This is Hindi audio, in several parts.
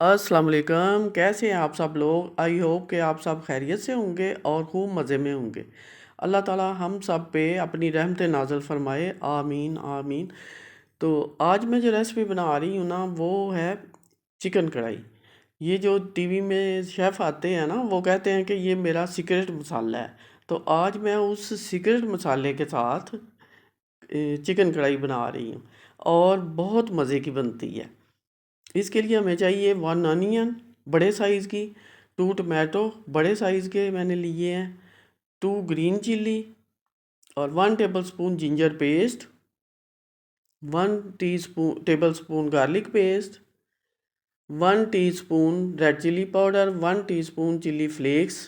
अस्सलाम वालेकुम। कैसे हैं आप सब लोग? आई होप कि आप सब खैरियत से होंगे और खूब मज़े में होंगे। अल्लाह ताला हम सब पे अपनी रहमत नाज़िल फ़रमाए, आमीन आमीन। तो आज मैं जो रेसिपी बना रही हूँ ना, वो है चिकन कढ़ाई। ये जो टीवी में शेफ़ आते हैं ना, वो कहते हैं कि ये मेरा सीक्रेट मसाला है। तो आज मैं उस सीक्रेट मसाले के साथ चिकन कढ़ाई बना रही हूँ और बहुत मज़े की बनती है। इसके लिए हमें चाहिए 1 अनियन बड़े साइज़ की, 2 टमाटो बड़े साइज़ के मैंने लिए हैं, 2 ग्रीन चिल्ली और 1 tablespoon ginger paste, 1 tablespoon garlic paste, 1 teaspoon red chilli powder, 1 teaspoon chilli flakes,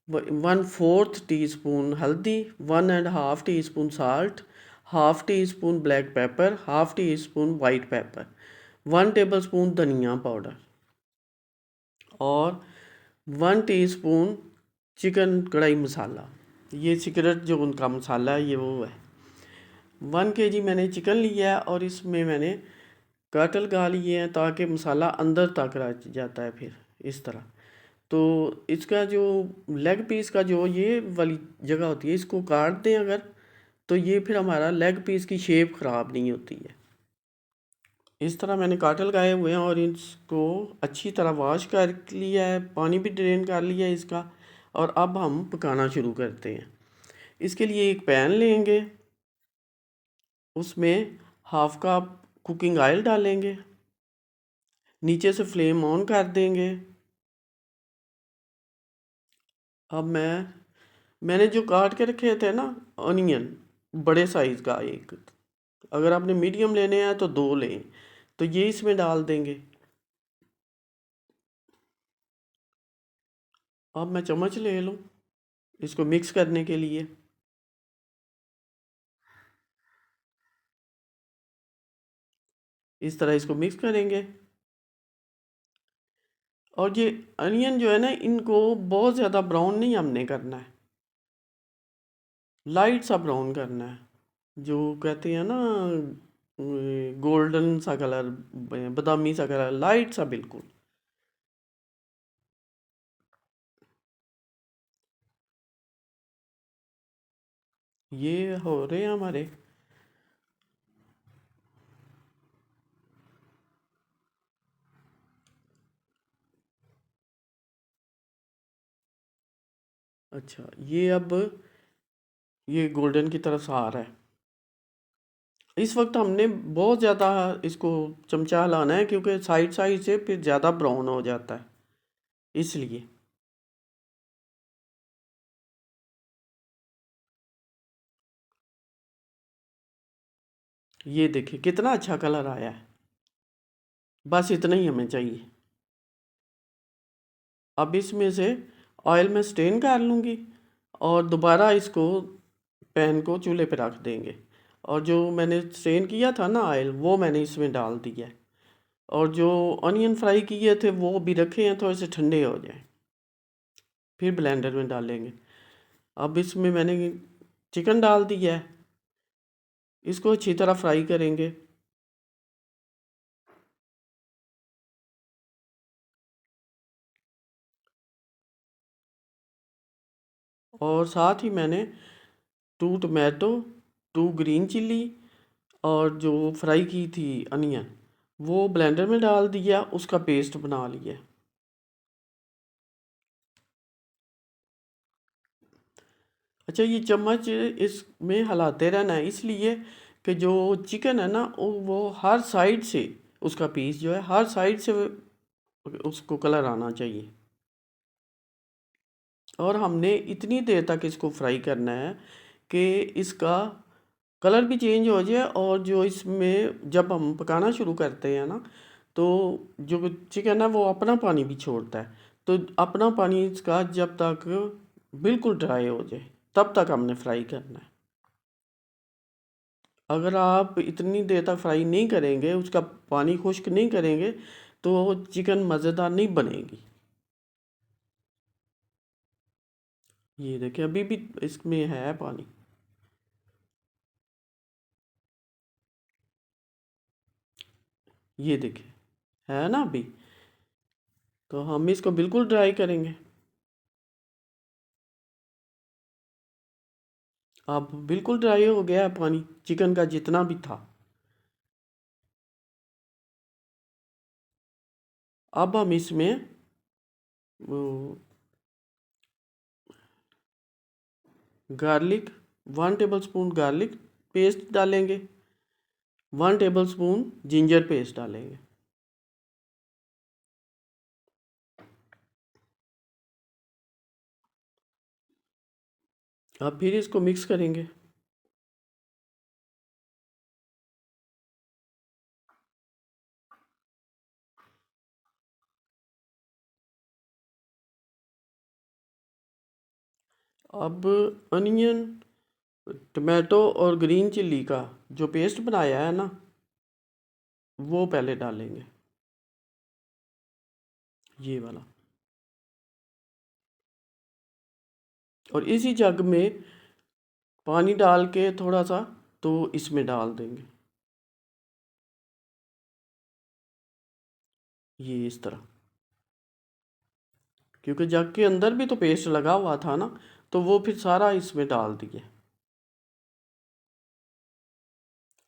1/4 teaspoon हल्दी, 1.5 teaspoon salt, half teaspoon black pepper, half teaspoon white pepper, 1 tablespoon धनिया पाउडर और 1 टीस्पून चिकन कढ़ाई मसाला। ये सीक्रेट जो उनका मसाला है, ये वो है। 1 kg मैंने चिकन लिया है और इसमें मैंने कटल गा लिए हैं ताकि मसाला अंदर तक रह जाता है फिर इस तरह। तो इसका जो लेग पीस का जो ये वाली जगह होती है, इसको काट दें अगर, तो ये फिर हमारा लेग पीस की शेप ख़राब नहीं होती है। इस तरह मैंने काटल लगाए हुए हैं और इसको अच्छी तरह वॉश कर लिया है, पानी भी ड्रेन कर लिया है इसका। और अब हम पकाना शुरू करते हैं। इसके लिए एक पैन लेंगे, उसमें हाफ कप कुकिंग ऑयल डालेंगे, नीचे से फ्लेम ऑन कर देंगे। अब मैंने जो काट के रखे थे ना ऑनियन, बड़े साइज़ का एक, अगर आपने मीडियम लेने हैं तो 2 लें, तो ये इसमें डाल देंगे। अब मैं चम्मच ले लूँ इसको मिक्स करने के लिए। इस तरह इसको मिक्स करेंगे। और ये अनियन जो है ना, इनको बहुत ज़्यादा ब्राउन नहीं हमने करना है, लाइट सा ब्राउन करना है, जो कहते हैं ना गोल्डन सा कलर, बादामी सा कलर, लाइट सा बिल्कुल। ये हो रहे हैं हमारे। अच्छा, ये अब ये गोल्डन की तरफ आ रहा है। इस वक्त हमने बहुत ज़्यादा इसको चमचा हिलाना है, क्योंकि साइड साइड से फिर ज़्यादा ब्राउन हो जाता है, इसलिए। ये देखिए कितना अच्छा कलर आया है। बस इतना ही हमें चाहिए। अब इसमें से ऑयल में स्टेन कर लूँगी और दोबारा इसको पैन को चूल्हे पे रख देंगे। और जो मैंने स्टेन किया था ना ऑयल, वो मैंने इसमें डाल दिया है। और जो ऑनियन फ्राई किए थे वो भी रखे हैं, थोड़े से ठंडे हो जाए फिर ब्लेंडर में डालेंगे। अब इसमें मैंने चिकन डाल दिया है, इसको अच्छी तरह फ्राई करेंगे। और साथ ही मैंने 2 टमाटो, 2 ग्रीन चिल्ली और जो फ्राई की थी अनियन, वो ब्लेंडर में डाल दिया, उसका पेस्ट बना लिया। अच्छा, ये चम्मच इसमें हिलाते रहना है, इसलिए कि जो चिकन है ना, वो हर साइड से, उसका पीस जो है हर साइड से उसको कलर आना चाहिए। और हमने इतनी देर तक इसको फ्राई करना है कि इसका कलर भी चेंज हो जाए, और जो इसमें जब हम पकाना शुरू करते हैं ना, तो जो चिकन है वो अपना पानी भी छोड़ता है। तो अपना पानी इसका जब तक बिल्कुल ड्राई हो जाए, तब तक हमने फ्राई करना है। अगर आप इतनी देर तक फ्राई नहीं करेंगे, उसका पानी खुश्क नहीं करेंगे, तो चिकन मज़ेदार नहीं बनेगी। ये देखिए अभी भी इसमें है पानी। ये देखिए है ना अभी। तो हम इसको बिल्कुल ड्राई करेंगे। अब बिल्कुल ड्राई हो गया है पानी चिकन का जितना भी था। अब हम इसमें वो garlic 1 table spoon garlic paste डालेंगे, 1 टेबल स्पून जिंजर पेस्ट डालेंगे। अब फिर इसको मिक्स करेंगे। अब अनियन, टमाटो और ग्रीन चिल्ली का जो पेस्ट बनाया है ना, वो पहले डालेंगे, ये वाला। और इसी जग में पानी डाल के थोड़ा सा तो इसमें डाल देंगे, ये इस तरह। क्योंकि जग के अंदर भी तो पेस्ट लगा हुआ था ना, तो वो फिर सारा इसमें डाल दिए।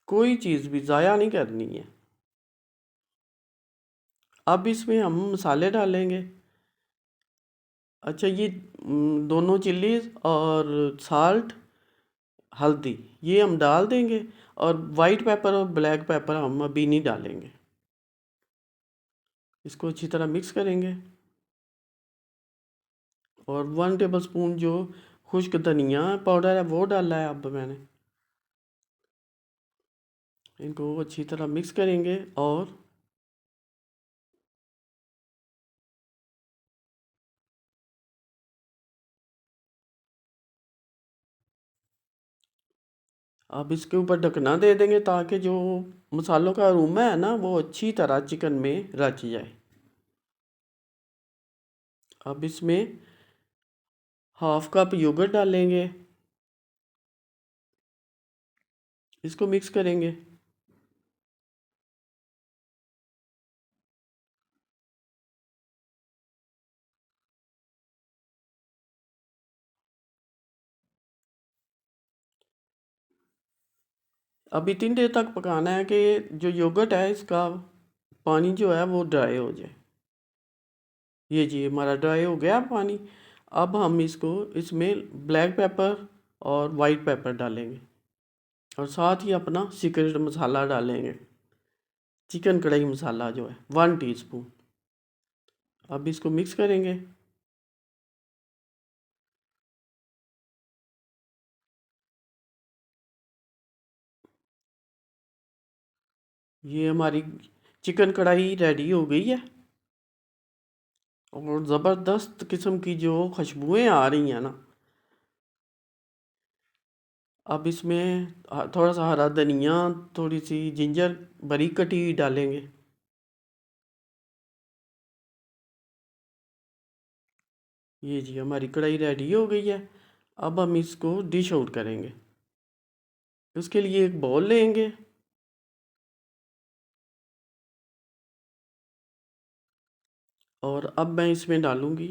कोई चीज़ भी ज़ाया नहीं करनी है। अब इसमें हम मसाले डालेंगे। अच्छा, ये दोनों चिल्लीज और साल्ट, हल्दी, ये हम डाल देंगे। और वाइट पेपर और ब्लैक पेपर हम अभी नहीं डालेंगे। इसको अच्छी तरह मिक्स करेंगे। और 1 टेबल स्पून जो खुश्क धनिया पाउडर है वो डाला है अब मैंने। इनको अच्छी तरह मिक्स करेंगे। और अब इसके ऊपर ढकना दे देंगे ताकि जो मसालों का अरोमा है ना वो अच्छी तरह चिकन में रच जाए। अब इसमें हाफ कप योगर्ट डालेंगे, इसको मिक्स करेंगे। अब इतनी देर तक पकाना है कि जो योगर्ट है इसका पानी जो है वो ड्राई हो जाए। ये जी हमारा ड्राई हो गया पानी। अब हम इसको इसमें ब्लैक पेपर और वाइट पेपर डालेंगे। और साथ ही अपना सीक्रेट मसाला डालेंगे, चिकन कढ़ाई मसाला जो है 1 टीस्पून। अब इसको मिक्स करेंगे। ये हमारी चिकन कढ़ाई रेडी हो गई है। और ज़बरदस्त किस्म की जो खुशबुएं आ रही हैं ना। अब इसमें थोड़ा सा हरा धनिया, थोड़ी सी जिंजर बारीक कटी हुई डालेंगे। ये जी हमारी कढ़ाई रेडी हो गई है। अब हम इसको डिश आउट करेंगे। उसके लिए एक बाउल लेंगे। और अब मैं इसमें डालूंगी,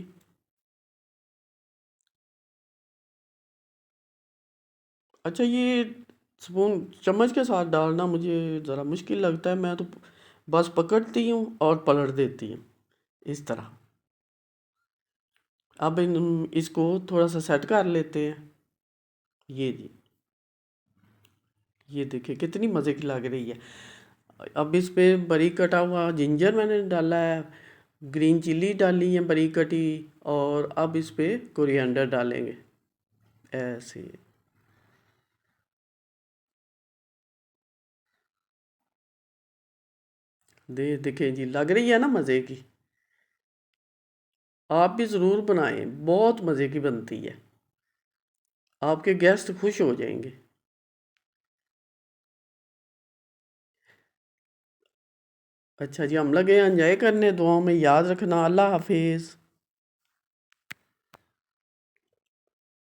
अच्छा ये स्पून चम्मच के साथ डालना मुझे ज़रा मुश्किल लगता है। मैं तो बस पकड़ती हूँ और पलट देती हूँ इस तरह। अब इसको थोड़ा सा सेट कर लेते हैं। ये जी, ये देखिए कितनी मज़े की लग रही है। अब इस पे बारीक कटा हुआ जिंजर मैंने डाला है, ग्रीन चिल्ली डाली है बारीक कटी। और अब इस पे कोरिएंडर डालेंगे ऐसे। देखिए जी लग रही है ना मज़े की। आप भी ज़रूर बनाएं, बहुत मज़े की बनती है। आपके गेस्ट खुश हो जाएंगे। अच्छा जी, हम लगे एंजॉय करने। दुआओं में याद रखना। अल्लाह हाफिज़।